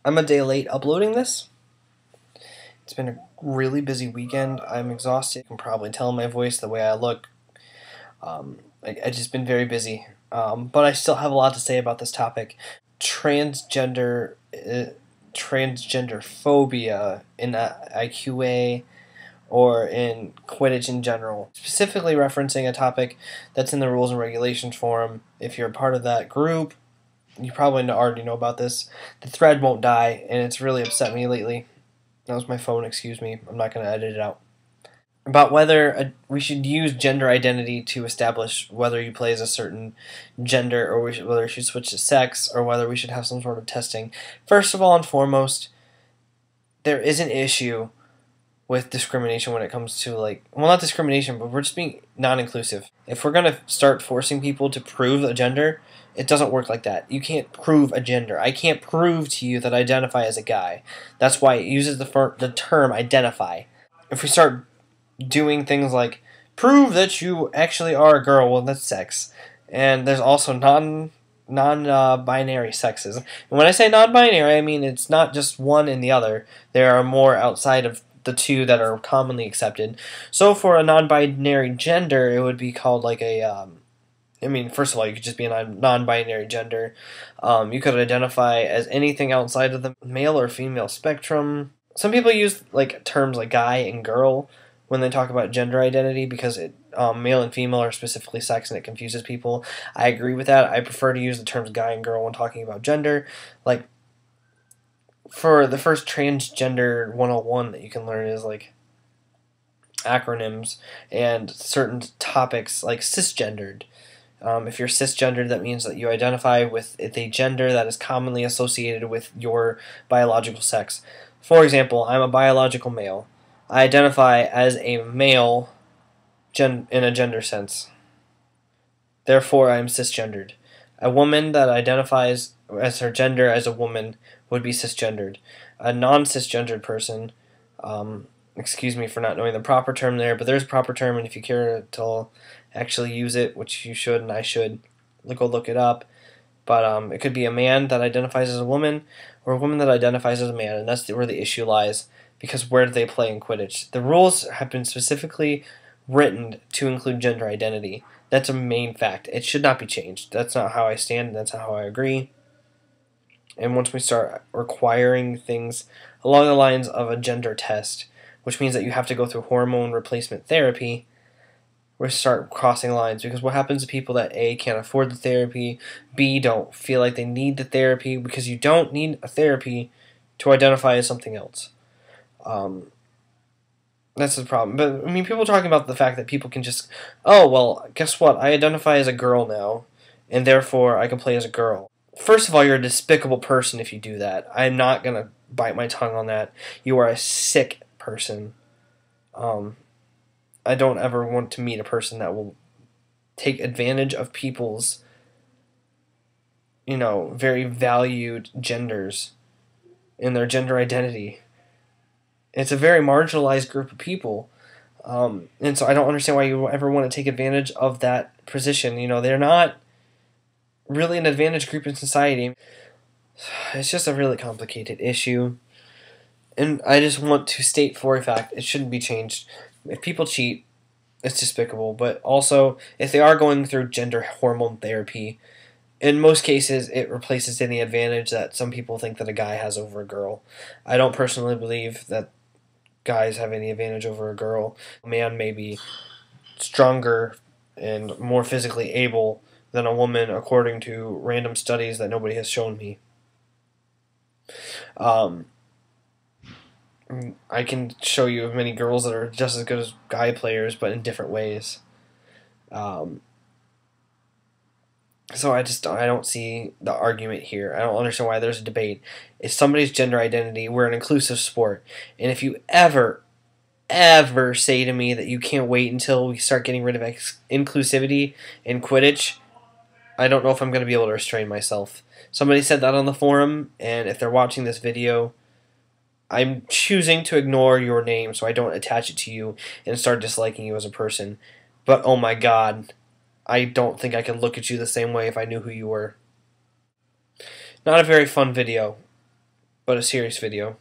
I'm a day late uploading this. It's been a really busy weekend. I'm exhausted. You can probably tell in my voice the way I look. I've just been very busy. But I still have a lot to say about this topic. Transgender, transgender phobia in IQA or in Quidditch in general. Specifically referencing a topic that's in the Rules and Regulations forum. If you're a part of that group, you probably already know about this. The thread won't die, and it's really upset me lately. That was my phone, excuse me. I'm not going to edit it out. About whether we should use gender identity to establish whether you play as a certain gender, or whether we should switch to sex, or whether we should have some sort of testing. First of all and foremost, there is an issue with discrimination when it comes to, like, well, not discrimination, but we're just being non-inclusive. If we're going to start forcing people to prove a gender, it doesn't work like that. You can't prove a gender. I can't prove to you that I identify as a guy. That's why it uses the term identify. If we start doing things like prove that you actually are a girl, well, that's sex. And there's also non-binary sexes. And when I say non-binary, I mean it's not just one and the other. There are more outside of the two that are commonly accepted. So for a non-binary gender, it would be called like a first of all, you could just be a non-binary gender. You could identify as anything outside of the male or female spectrum. Some people use like terms like guy and girl when they talk about gender identity because male and female are specifically sex and it confuses people. I agree with that. I prefer to use the terms guy and girl when talking about gender. Like, for the first transgender 101 that you can learn is like acronyms and certain topics like cisgendered. If you're cisgendered, that means that you identify with a gender that is commonly associated with your biological sex. For example, I'm a biological male. I identify as a male in a gender sense. Therefore, I am cisgendered. A woman that identifies as her gender as a woman would be cisgendered. A non-cisgendered person, excuse me for not knowing the proper term there, but there's a proper term, and if you care to actually use it, which you should and I should, go look it up. But it could be a man that identifies as a woman, or a woman that identifies as a man, and that's where the issue lies, because where do they play in Quidditch? The rules have been specifically written to include gender identity. That's a main fact. It should not be changed. That's not how I stand, and that's not how I agree. And once we start requiring things along the lines of a gender test, which means that you have to go through hormone replacement therapy, we start crossing lines, because what happens to people that A, can't afford the therapy, B, don't feel like they need the therapy, because you don't need a therapy to identify as something else. That's the problem. But, I mean, people are talking about the fact that people can just, oh, well, guess what? I identify as a girl now, and therefore I can play as a girl. First of all, you're a despicable person if you do that. I'm not going to bite my tongue on that. You are a sick person. I don't ever want to meet a person that will take advantage of people's, very valued genders in their gender identity. It's a very marginalized group of people. And so I don't understand why you ever want to take advantage of that position. They're not really an advantaged group in society. It's just a really complicated issue. And I just want to state for a fact, it shouldn't be changed. If people cheat, it's despicable. But also, if they are going through gender hormone therapy, in most cases, it replaces any advantage that some people think that a guy has over a girl. I don't personally believe that guys have any advantage over a girl. A man may be stronger and more physically able than a woman, according to random studies that nobody has shown me. I can show you many girls that are just as good as guy players, but in different ways. So I don't see the argument here. I don't understand why there's a debate. It's somebody's gender identity. We're an inclusive sport. And if you ever say to me that you can't wait until we start getting rid of inclusivity in Quidditch, I don't know if I'm going to be able to restrain myself. Somebody said that on the forum, and if they're watching this video, I'm choosing to ignore your name so I don't attach it to you and start disliking you as a person. But oh my god, I don't think I could look at you the same way if I knew who you were. Not a very fun video. but a serious video.